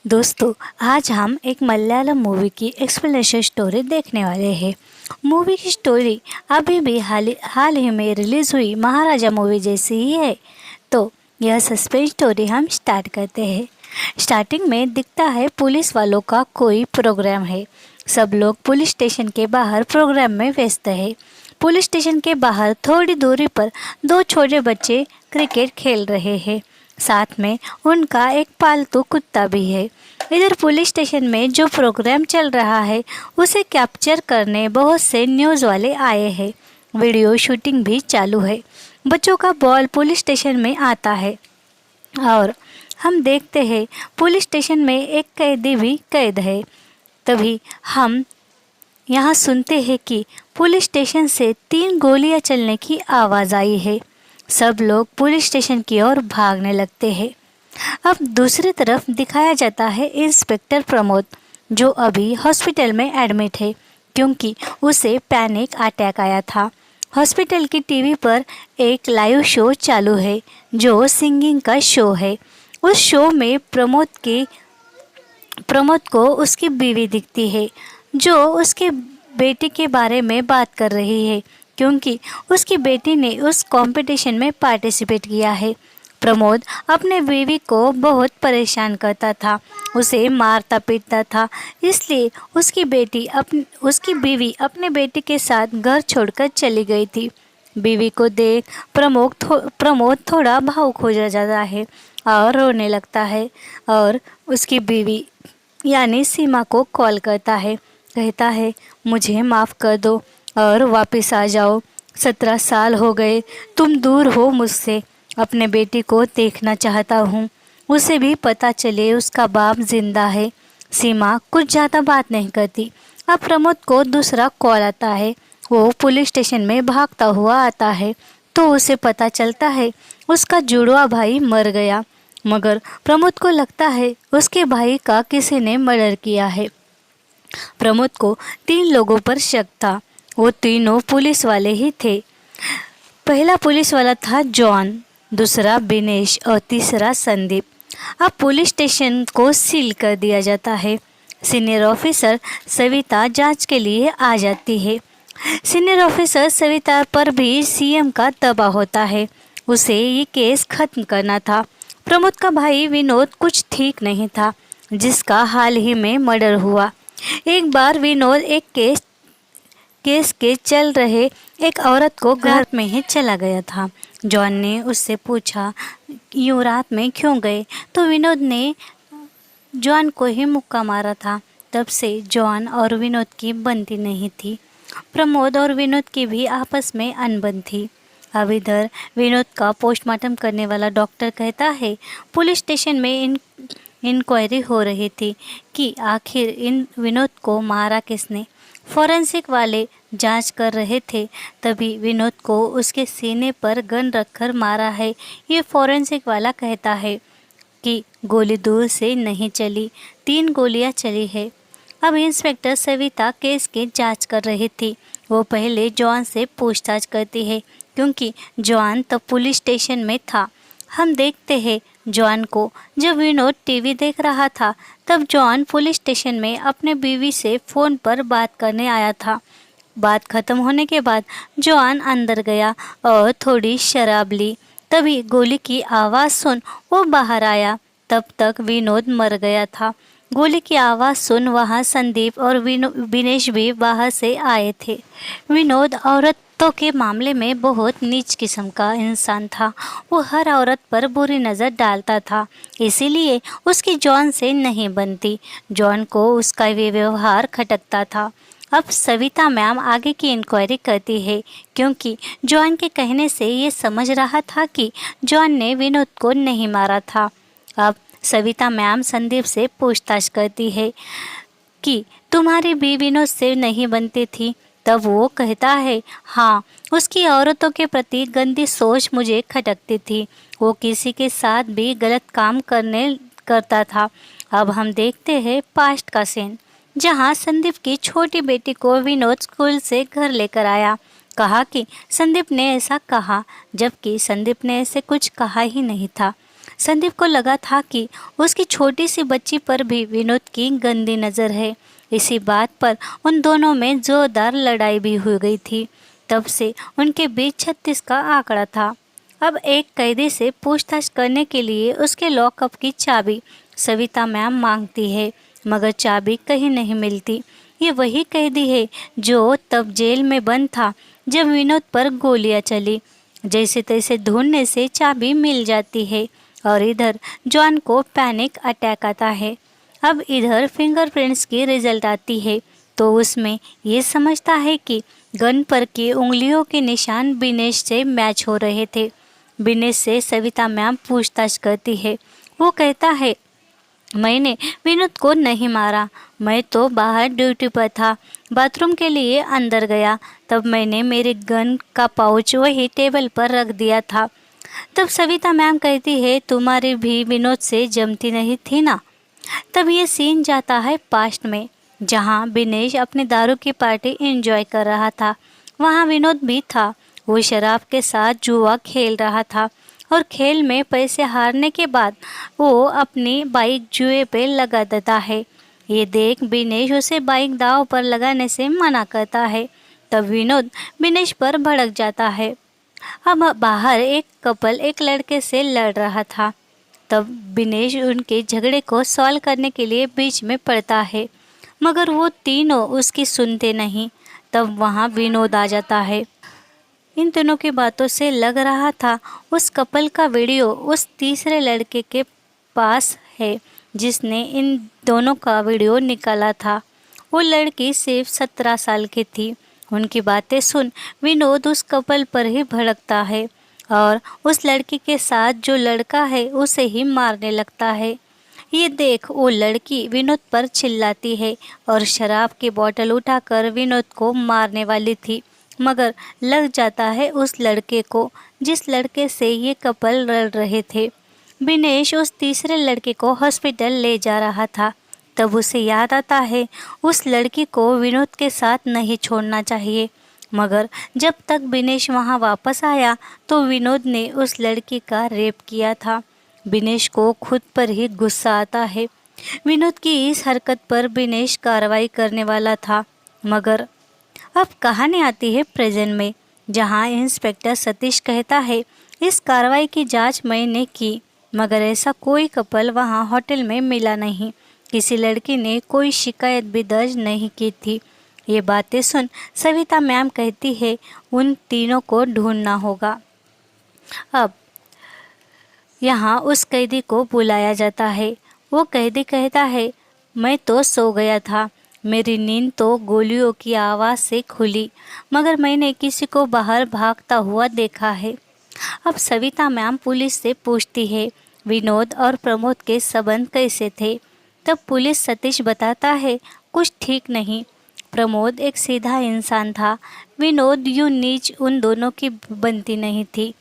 दोस्तों, आज हम एक मलयालम मूवी की एक्सप्लेनेशन स्टोरी देखने वाले हैं। मूवी की स्टोरी अभी भी हाल ही में रिलीज़ हुई महाराजा मूवी जैसी ही है। तो यह सस्पेंस स्टोरी हम स्टार्ट करते हैं। स्टार्टिंग में दिखता है पुलिस वालों का कोई प्रोग्राम है। सब लोग पुलिस स्टेशन के बाहर प्रोग्राम में व्यस्त है। पुलिस स्टेशन के बाहर थोड़ी दूरी पर दो छोटे बच्चे क्रिकेट खेल रहे हैं। साथ में उनका एक पालतू कुत्ता भी है। इधर पुलिस स्टेशन में जो प्रोग्राम चल रहा है उसे कैप्चर करने बहुत से न्यूज़ वाले आए हैं। वीडियो शूटिंग भी चालू है। बच्चों का बॉल पुलिस स्टेशन में आता है और हम देखते हैं पुलिस स्टेशन में एक कैदी भी कैद है। तभी हम यहाँ सुनते हैं कि पुलिस स्टेशन से 3 गोलियां चलने की आवाज़ आई है। सब लोग पुलिस स्टेशन की ओर भागने लगते हैं। अब दूसरी तरफ दिखाया जाता है इंस्पेक्टर प्रमोद, जो अभी हॉस्पिटल में एडमिट है क्योंकि उसे पैनिक अटैक आया था। हॉस्पिटल की टीवी पर एक लाइव शो चालू है जो सिंगिंग का शो है। उस शो में प्रमोद को उसकी बीवी दिखती है जो उसके बेटी के बारे में बात कर रही है क्योंकि उसकी बेटी ने उस कंपटीशन में पार्टिसिपेट किया है। प्रमोद अपने बीवी को बहुत परेशान करता था, उसे मारता पीटता था। इसलिए उसकी बीवी अपने बेटी के साथ घर छोड़कर चली गई थी। बीवी को देख प्रमोद थोड़ा भावुक हो जाता है और रोने लगता है और उसकी बीवी यानी सीमा को कॉल करता है। कहता है, मुझे माफ़ कर दो और वापस आ जाओ। 17 साल हो गए तुम दूर हो मुझसे। अपने बेटी को देखना चाहता हूँ, उसे भी पता चले उसका बाप जिंदा है। सीमा कुछ ज़्यादा बात नहीं करती। अब प्रमोद को दूसरा कॉल आता है। वो पुलिस स्टेशन में भागता हुआ आता है तो उसे पता चलता है उसका जुड़वा भाई मर गया। मगर प्रमोद को लगता है उसके भाई का किसी ने मर्डर किया है। प्रमोद को 3 लोगों पर शक था। वो तीनों पुलिस वाले ही थे। पहला पुलिस वाला था जॉन, दूसरा बिनेश और तीसरा संदीप। अब पुलिस स्टेशन को सील कर दिया जाता है। सीनियर ऑफिसर सविता जांच के लिए आ जाती है। सीनियर ऑफिसर सविता पर भी सीएम का दबाव होता है। उसे ये केस खत्म करना था। प्रमोद का भाई विनोद कुछ ठीक नहीं था, जिसका हाल ही में मर्डर हुआ। एक बार विनोद एक केस के चल रहे एक औरत को घर में ही चला गया था। जॉन ने उससे पूछा, यूँ रात में क्यों गए? तो विनोद ने जॉन को ही मुक्का मारा था। तब से जॉन और विनोद की बनती नहीं थी। प्रमोद और विनोद की भी आपस में अनबन थी। अब इधर विनोद का पोस्टमार्टम करने वाला डॉक्टर कहता है, पुलिस स्टेशन में इंक्वायरी हो रही थी कि आखिर इन विनोद को मारा किसने। फॉरेंसिक वाले जांच कर रहे थे, तभी विनोद को उसके सीने पर गन रखकर मारा है। ये फॉरेंसिक वाला कहता है कि गोली दूर से नहीं चली, 3 गोलियां चली है। अब इंस्पेक्टर सविता केस की जांच कर रही थी। वो पहले जॉन से पूछताछ करती है क्योंकि जॉन तब पुलिस स्टेशन में था। हम देखते हैं जॉन को। जब विनोद टीवी देख रहा था तब जॉन पुलिस स्टेशन में अपने बीवी से फ़ोन पर बात करने आया था। बात खत्म होने के बाद जॉन अंदर गया और थोड़ी शराब ली। तभी गोली की आवाज़ सुन वो बाहर आया। तब तक विनोद मर गया था। गोली की आवाज़ सुन वहाँ संदीप और बिनेश भी बाहर से आए थे। विनोद औरतों के मामले में बहुत नीच किस्म का इंसान था। वो हर औरत पर बुरी नज़र डालता था, इसीलिए उसकी जॉन से नहीं बनती। जॉन को उसका व्यवहार खटकता था। अब सविता मैम आगे की इंक्वायरी करती है क्योंकि जॉन के कहने से ये समझ रहा था कि जॉन ने विनोद को नहीं मारा था। अब सविता मैम संदीप से पूछताछ करती है कि तुम्हारी भी विनोद से नहीं बनती थी। तब वो कहता है, हाँ, उसकी औरतों के प्रति गंदी सोच मुझे खटकती थी। वो किसी के साथ भी गलत काम करता था। अब हम देखते हैं पास्ट का सीन, जहाँ संदीप की छोटी बेटी को विनोद स्कूल से घर लेकर आया। कहा कि संदीप ने ऐसा कहा, जबकि संदीप ने ऐसे कुछ कहा ही नहीं था। संदीप को लगा था कि उसकी छोटी सी बच्ची पर भी विनोद की गंदी नज़र है। इसी बात पर उन दोनों में जोरदार लड़ाई भी हो गई थी। तब से उनके बीच 36 का आंकड़ा था। अब एक कैदी से पूछताछ करने के लिए उसके लॉकअप की चाबी सविता मैम मांगती है, मगर चाबी कहीं नहीं मिलती। ये वही कैदी है जो तब जेल में बंद था जब विनोद पर गोलियां चली। जैसे तैसे ढूंढने से चाबी मिल जाती है और इधर जॉन को पैनिक अटैक आता है। अब इधर फिंगरप्रिंट्स की रिजल्ट आती है तो उसमें ये समझता है कि गन पर की उंगलियों के निशान बिनेश से मैच हो रहे थे। बिनेश से सविता मैम पूछताछ करती है। वो कहता है, मैंने विनोद को नहीं मारा, मैं तो बाहर ड्यूटी पर था, बाथरूम के लिए अंदर गया, तब मैंने मेरे गन का पाउच वही टेबल पर रख दिया था। तब सविता मैम कहती है, तुम्हारी भी विनोद से जमती नहीं थी ना। तब ये सीन जाता है पास्ट में, जहाँ बिनेश अपनी दारू की पार्टी एंजॉय कर रहा था। वहाँ विनोद भी था। वो शराब के साथ जुआ खेल रहा था और खेल में पैसे हारने के बाद वो अपनी बाइक जुए पे लगा देता है। ये देख बिनेश उसे बाइक दांव पर लगाने से मना करता है। तब विनोद बिनेश पर भड़क जाता है। अब बाहर एक कपल एक लड़के से लड़ रहा था। तब बिनेश उनके झगड़े को सॉल्व करने के लिए बीच में पड़ता है, मगर वो तीनों उसकी सुनते नहीं। तब वहाँ विनोद आ जाता है। इन दोनों की बातों से लग रहा था उस कपल का वीडियो उस तीसरे लड़के के पास है जिसने इन दोनों का वीडियो निकाला था। वो लड़की सिर्फ 17 साल की थी। उनकी बातें सुन विनोद उस कपल पर ही भड़कता है और उस लड़की के साथ जो लड़का है उसे ही मारने लगता है। ये देख वो लड़की विनोद पर चिल्लाती है और शराब की बोतल उठाकर विनोद को मारने वाली थी, मगर लग जाता है उस लड़के को जिस लड़के से ये कपल लड़ रहे थे। बिनेश उस तीसरे लड़के को हॉस्पिटल ले जा रहा था। तब उसे याद आता है उस लड़की को विनोद के साथ नहीं छोड़ना चाहिए, मगर जब तक बिनेश वहाँ वापस आया तो विनोद ने उस लड़की का रेप किया था। बिनेश को खुद पर ही गुस्सा आता है। विनोद की इस हरकत पर बिनेश कार्रवाई करने वाला था, मगर अब कहानी आती है प्रेजेंट में, जहां इंस्पेक्टर सतीश कहता है, इस कार्रवाई की जांच मैंने की, मगर ऐसा कोई कपल वहां होटल में मिला नहीं। किसी लड़की ने कोई शिकायत भी दर्ज नहीं की थी। ये बातें सुन सविता मैम कहती है, उन तीनों को ढूंढना होगा। अब यहाँ उस कैदी को बुलाया जाता है। वो कैदी कहता है, मैं तो सो गया था, मेरी नींद तो गोलियों की आवाज़ से खुली, मगर मैंने किसी को बाहर भागता हुआ देखा है। अब सविता मैम पुलिस से पूछती है, विनोद और प्रमोद के संबंध कैसे थे। तब पुलिस सतीश बताता है, कुछ ठीक नहीं। प्रमोद एक सीधा इंसान था, विनोद यूं नीच उन दोनों की बनती नहीं थी।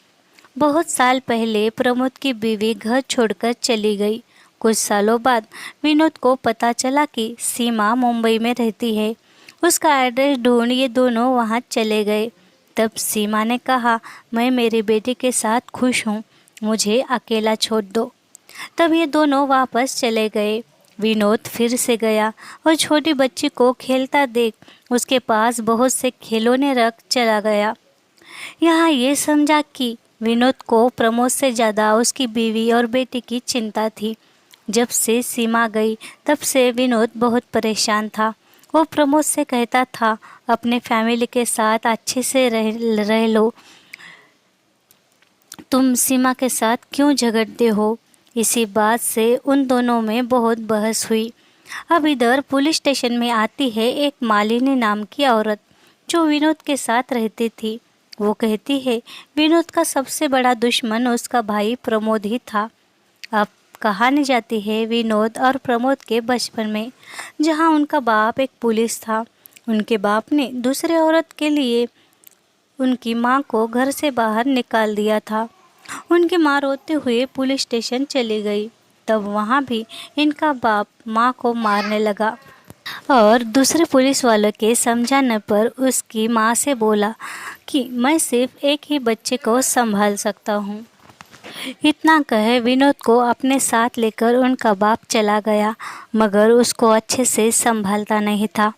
बहुत साल पहले प्रमोद की बीवी घर छोड़कर चली गई। कुछ सालों बाद विनोद को पता चला कि सीमा मुंबई में रहती है। उसका एड्रेस ढूंढ ये दोनों वहां चले गए। तब सीमा ने कहा, मैं मेरी बेटी के साथ खुश हूँ, मुझे अकेला छोड़ दो। तब ये दोनों वापस चले गए। विनोद फिर से गया और छोटी बच्ची को खेलता देख उसके पास बहुत से खिलौने रख चला गया। यहाँ ये समझा कि विनोद को प्रमोद से ज़्यादा उसकी बीवी और बेटी की चिंता थी। जब से सीमा गई तब से विनोद बहुत परेशान था। वो प्रमोद से कहता था, अपने फैमिली के साथ अच्छे से रह लो, तुम सीमा के साथ क्यों झगड़ते हो। इसी बात से उन दोनों में बहुत बहस हुई। अब इधर पुलिस स्टेशन में आती है एक मालिनी नाम की औरत जो विनोद के साथ रहती थी। वो कहती है, विनोद का सबसे बड़ा दुश्मन उसका भाई प्रमोद ही था। अब कहानी जाती है विनोद और प्रमोद के बचपन में, जहाँ उनका बाप एक पुलिस था। उनके बाप ने दूसरे औरत के लिए उनकी माँ को घर से बाहर निकाल दिया था। उनकी माँ रोते हुए पुलिस स्टेशन चली गई। तब वहाँ भी इनका बाप माँ को मारने लगा और दूसरे पुलिस वालों के समझाने पर उसकी माँ से बोला कि मैं सिर्फ एक ही बच्चे को संभाल सकता हूँ। इतना कहे विनोद को अपने साथ लेकर उनका बाप चला गया, मगर उसको अच्छे से संभालता नहीं था।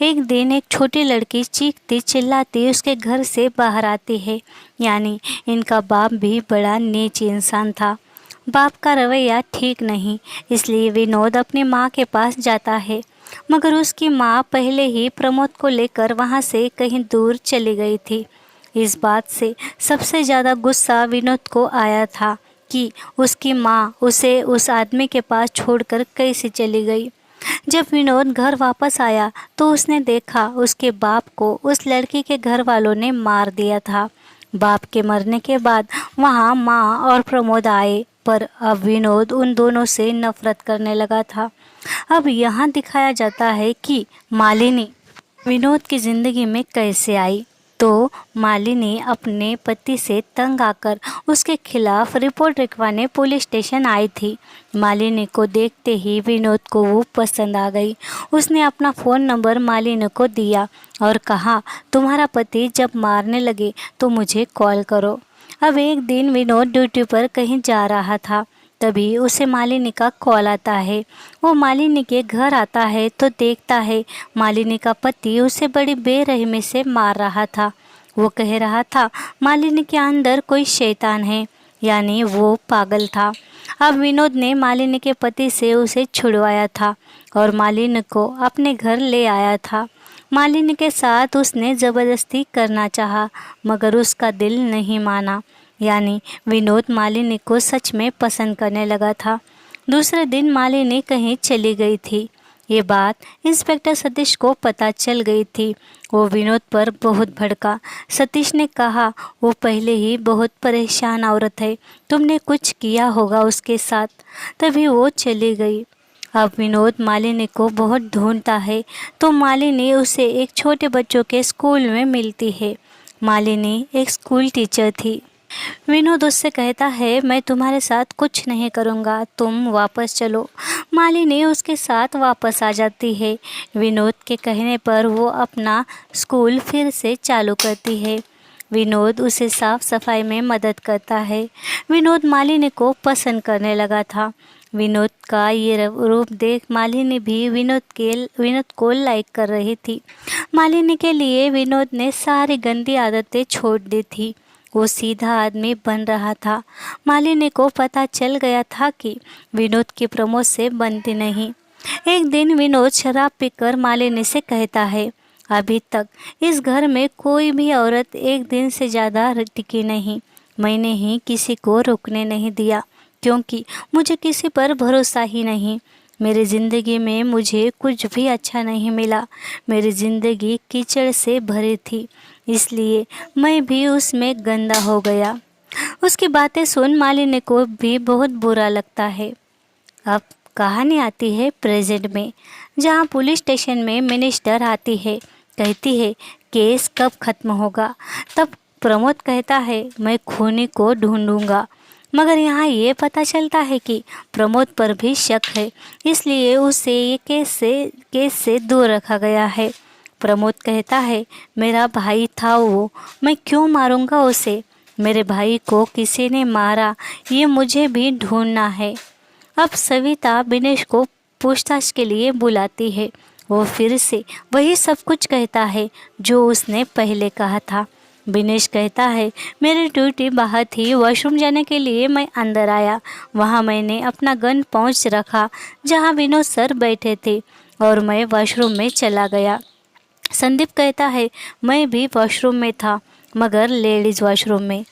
एक दिन एक छोटी लड़की चीखती चिल्लाती उसके घर से बाहर आती है। यानी इनका बाप भी बड़ा नीच इंसान था। बाप का रवैया ठीक नहीं, इसलिए विनोद अपनी माँ के पास जाता है, मगर उसकी माँ पहले ही प्रमोद को लेकर वहाँ से कहीं दूर चली गई थी। इस बात से सबसे ज़्यादा गुस्सा विनोद को आया था कि उसकी माँ उसे उस आदमी के पास छोड़कर कैसे चली गई। जब विनोद घर वापस आया तो उसने देखा उसके बाप को उस लड़की के घर वालों ने मार दिया था। बाप के मरने के बाद वहाँ माँ और प्रमोद आए, पर अब विनोद उन दोनों से नफरत करने लगा था। अब यहाँ दिखाया जाता है कि मालिनी विनोद की ज़िंदगी में कैसे आई। तो मालिनी अपने पति से तंग आकर उसके खिलाफ रिपोर्ट लिखवाने पुलिस स्टेशन आई थी। मालिनी को देखते ही विनोद को वो पसंद आ गई। उसने अपना फ़ोन नंबर मालिनी को दिया और कहा, तुम्हारा पति जब मारने लगे तो मुझे कॉल करो। अब एक दिन विनोद ड्यूटी पर कहीं जा रहा था, तभी उसे मालिनी का कॉल आता है। वो मालिनी के घर आता है तो देखता है मालिनी का पति उसे बड़ी बेरहमी से मार रहा था। वो कह रहा था मालिनी के अंदर कोई शैतान है, यानी वो पागल था। अब विनोद ने मालिनी के पति से उसे छुड़वाया था और मालिनी को अपने घर ले आया था। मालिनी के साथ उसने ज़बरदस्ती करना चाहा, मगर उसका दिल नहीं माना। यानी विनोद मालिनी को सच में पसंद करने लगा था। दूसरे दिन मालिनी कहीं चली गई थी। ये बात इंस्पेक्टर सतीश को पता चल गई थी। वो विनोद पर बहुत भड़का। सतीश ने कहा, वो पहले ही बहुत परेशान औरत है, तुमने कुछ किया होगा उसके साथ, तभी वो चली गई। अब विनोद मालिनी को बहुत ढूंढता है तो मालिनी उसे एक छोटे बच्चों के स्कूल में मिलती है। मालिनी एक स्कूल टीचर थी। विनोद उससे कहता है, मैं तुम्हारे साथ कुछ नहीं करूँगा, तुम वापस चलो। मालिनी उसके साथ वापस आ जाती है। विनोद के कहने पर वो अपना स्कूल फिर से चालू करती है। विनोद उसे साफ सफाई में मदद करता है। विनोद मालिनी को पसंद करने लगा था। विनोद का ये रूप देख मालिनी भी विनोद को लाइक कर रही थी। मालिनी के लिए विनोद ने सारी गंदी आदतें छोड़ दी थी। वो सीधा आदमी बन रहा था। मालिनी को पता चल गया था कि विनोद की प्रमोद से बनती नहीं। एक दिन विनोद शराब पीकर मालिनी से कहता है, अभी तक इस घर में कोई भी औरत एक दिन से ज़्यादा टिकी नहीं। मैंने ही किसी को रुकने नहीं दिया, क्योंकि मुझे किसी पर भरोसा ही नहीं। मेरी ज़िंदगी में मुझे कुछ भी अच्छा नहीं मिला। मेरी ज़िंदगी कीचड़ से भरी थी, इसलिए मैं भी उसमें गंदा हो गया। उसकी बातें सुन मालिनी को भी बहुत बुरा लगता है। अब कहानी आती है प्रेजेंट में, जहाँ पुलिस स्टेशन में मिनिस्टर आती है, कहती है केस कब खत्म होगा। तब प्रमोद कहता है, मैं खूनी को ढूंढूंगा। मगर यहाँ ये पता चलता है कि प्रमोद पर भी शक है, इसलिए उसे ये केस से दूर रखा गया है। प्रमोद कहता है, मेरा भाई था वो, मैं क्यों मारूंगा उसे। मेरे भाई को किसी ने मारा, ये मुझे भी ढूंढना है। अब सविता बिनेश को पूछताछ के लिए बुलाती है। वो फिर से वही सब कुछ कहता है जो उसने पहले कहा था। बिनेश कहता है, मेरी ड्यूटी बाहर थी, वॉशरूम जाने के लिए मैं अंदर आया। वहाँ मैंने अपना गन पहुँच रखा जहाँ विनोद सर बैठे थे और मैं वॉशरूम में चला गया। संदीप कहता है, मैं भी वॉशरूम में था, मगर लेडीज़ वॉशरूम में।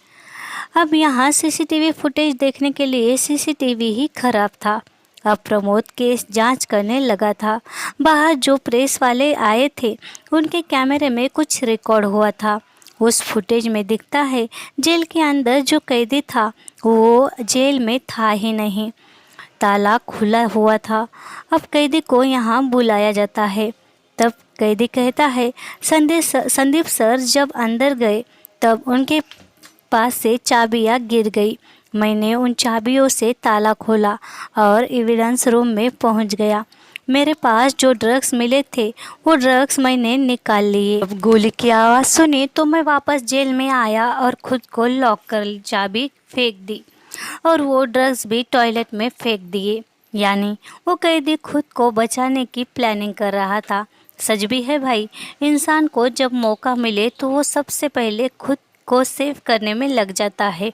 अब यहाँ सीसीटीवी फुटेज देखने के लिए सीसीटीवी ही खराब था। अब प्रमोद केस जांच करने लगा था। बाहर जो प्रेस वाले आए थे उनके कैमरे में कुछ रिकॉर्ड हुआ था। उस फुटेज में दिखता है जेल के अंदर जो कैदी था वो जेल में था ही नहीं, ताला खुला हुआ था। अब कैदी को यहाँ बुलाया जाता है। तब कैदी कहता है, संदीप सर जब अंदर गए तब उनके पास से चाबियाँ गिर गई। मैंने उन चाबियों से ताला खोला और एविडेंस रूम में पहुंच गया। मेरे पास जो ड्रग्स मिले थे वो ड्रग्स मैंने निकाल लिए। अब गोली की आवाज़ सुनी तो मैं वापस जेल में आया और खुद को लॉक कर चाबी फेंक दी। और वो ड्रग्स भी टॉयलेट में फेंक दिए। यानी वो कैदी खुद को बचाने की प्लानिंग कर रहा था। सच भी है भाई, इंसान को जब मौका मिले तो वो सबसे पहले खुद को सेव करने में लग जाता है।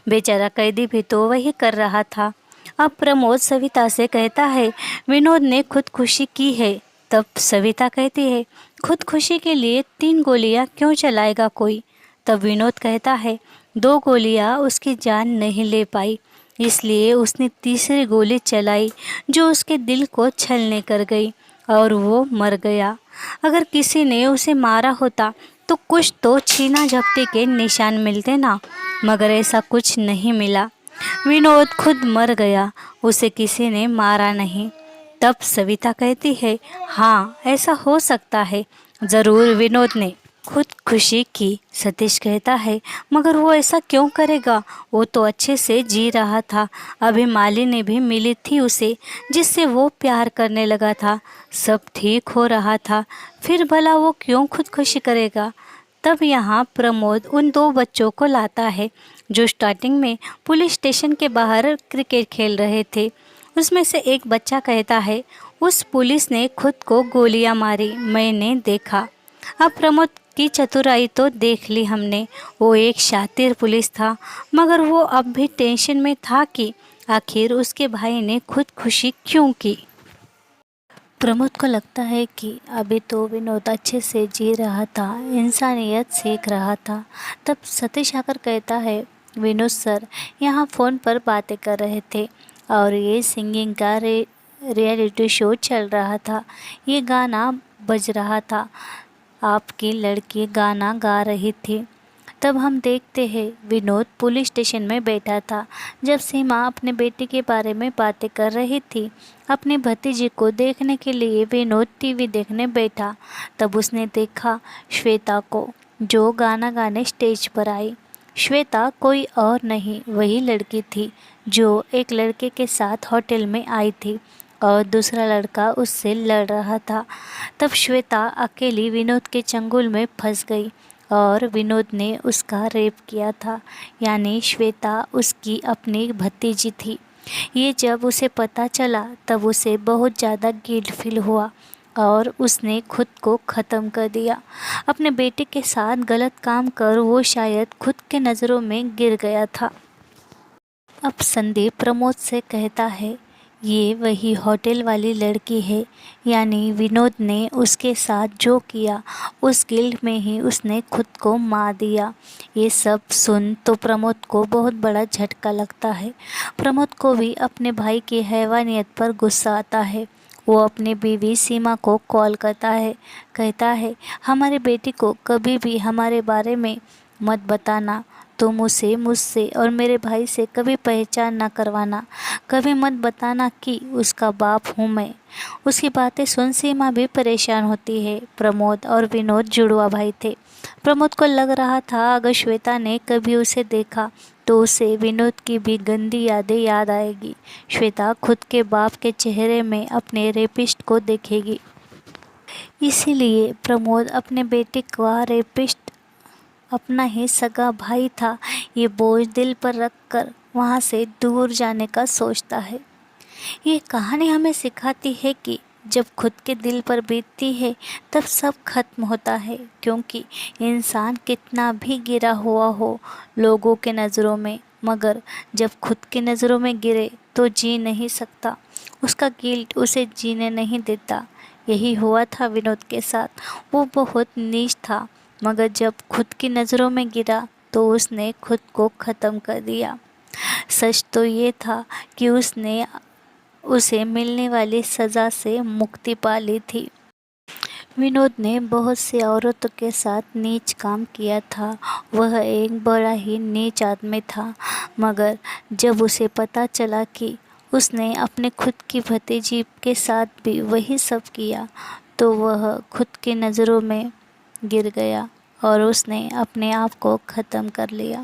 बेचारा कैदी भी तो वही कर रहा था। अब प्रमोद सविता से कहता है, विनोद ने खुदकुशी की है। तब सविता कहती है, खुदकुशी के लिए 3 गोलियां क्यों चलाएगा कोई। तब विनोद कहता है, 2 गोलियां उसकी जान नहीं ले पाई, इसलिए उसने तीसरी गोली चलाई जो उसके दिल को छलने कर गई और वो मर गया। अगर किसी ने उसे मारा होता तो कुछ तो छीना झपटी के निशान मिलते ना, मगर ऐसा कुछ नहीं मिला। विनोद खुद मर गया, उसे किसी ने मारा नहीं। तब सविता कहती है, हाँ ऐसा हो सकता है, ज़रूर विनोद ने खुदकुशी की। सतीश कहता है, मगर वो ऐसा क्यों करेगा, वो तो अच्छे से जी रहा था। अभी मालिनी भी मिली थी उसे, जिससे वो प्यार करने लगा था। सब ठीक हो रहा था, फिर भला वो क्यों खुदकुशी करेगा। तब यहाँ प्रमोद उन 2 बच्चों को लाता है जो स्टार्टिंग में पुलिस स्टेशन के बाहर क्रिकेट खेल रहे थे। उसमें से एक बच्चा कहता है, उस पुलिस ने खुद को गोलियां मारी, मैंने देखा। अब प्रमोद की चतुराई तो देख ली हमने। वो एक शातिर पुलिस था, मगर वो अब भी टेंशन में था कि आखिर उसके भाई ने खुदकुशी क्यों की। प्रमोद को लगता है कि अभी तो विनोद अच्छे से जी रहा था, इंसानियत सीख रहा था। तब सतीश आकर कहता है, विनोद सर यहाँ फ़ोन पर बातें कर रहे थे और ये सिंगिंग का रियलिटी शो चल रहा था। ये गाना बज रहा था, आपकी लड़की गाना गा रही थी। तब हम देखते हैं विनोद पुलिस स्टेशन में बैठा था। जब सीमा अपने बेटे के बारे में बातें कर रही थी, अपनी भतीजी को देखने के लिए विनोद टीवी देखने बैठा। तब उसने देखा श्वेता को, जो गाना गाने स्टेज पर आई। श्वेता कोई और नहीं, वही लड़की थी जो एक लड़के के साथ होटल में आई थी और दूसरा लड़का उससे लड़ रहा था। तब श्वेता अकेली विनोद के चंगुल में फंस गई और विनोद ने उसका रेप किया था। यानी श्वेता उसकी अपनी भतीजी थी। ये जब उसे पता चला तब उसे बहुत ज़्यादा गिल्ट फील हुआ और उसने खुद को ख़त्म कर दिया। अपने बेटे के साथ गलत काम कर वो शायद खुद के नज़रों में गिर गया था। अब संदीप प्रमोद से कहता है, ये वही होटल वाली लड़की है। यानी विनोद ने उसके साथ जो किया उस गिल्ट में ही उसने खुद को मार दिया। ये सब सुन तो प्रमोद को बहुत बड़ा झटका लगता है। प्रमोद को भी अपने भाई की हैवानियत पर गुस्सा आता है। वो अपनी बीवी सीमा को कॉल करता है, कहता है, हमारे बेटी को कभी भी हमारे बारे में मत बताना। तुम उसे मुझसे और मेरे भाई से कभी पहचान ना करवाना। कभी मत बताना कि उसका बाप हूँ मैं। उसकी बातें सुन सीमा भी परेशान होती है। प्रमोद और विनोद जुड़वा भाई थे। प्रमोद को लग रहा था अगर श्वेता ने कभी उसे देखा तो उसे विनोद की भी गंदी यादें याद आएगी। श्वेता खुद के बाप के चेहरे में अपने रेपिस्ट को देखेगी। इसीलिए प्रमोद अपने बेटे का रेपिस्ट अपना ही सगा भाई था, ये बोझ दिल पर रखकर वहाँ से दूर जाने का सोचता है। ये कहानी हमें सिखाती है कि जब खुद के दिल पर बीतती है तब सब खत्म होता है, क्योंकि इंसान कितना भी गिरा हुआ हो लोगों के नज़रों में, मगर जब खुद की नज़रों में गिरे तो जी नहीं सकता। उसका गिल्ट उसे जीने नहीं देता। यही हुआ था विनोद के साथ। वो बहुत नीच था, मगर जब खुद की नज़रों में गिरा तो उसने खुद को ख़त्म कर दिया। सच तो ये था कि उसने उसे मिलने वाली सज़ा से मुक्ति पा ली थी। विनोद ने बहुत सी औरतों के साथ नीच काम किया था। वह एक बड़ा ही नीच आदमी था, मगर जब उसे पता चला कि उसने अपने खुद की भतीजी के साथ भी वही सब किया तो वह खुद की नज़रों में गिर गया और उसने अपने आप को ख़त्म कर लिया।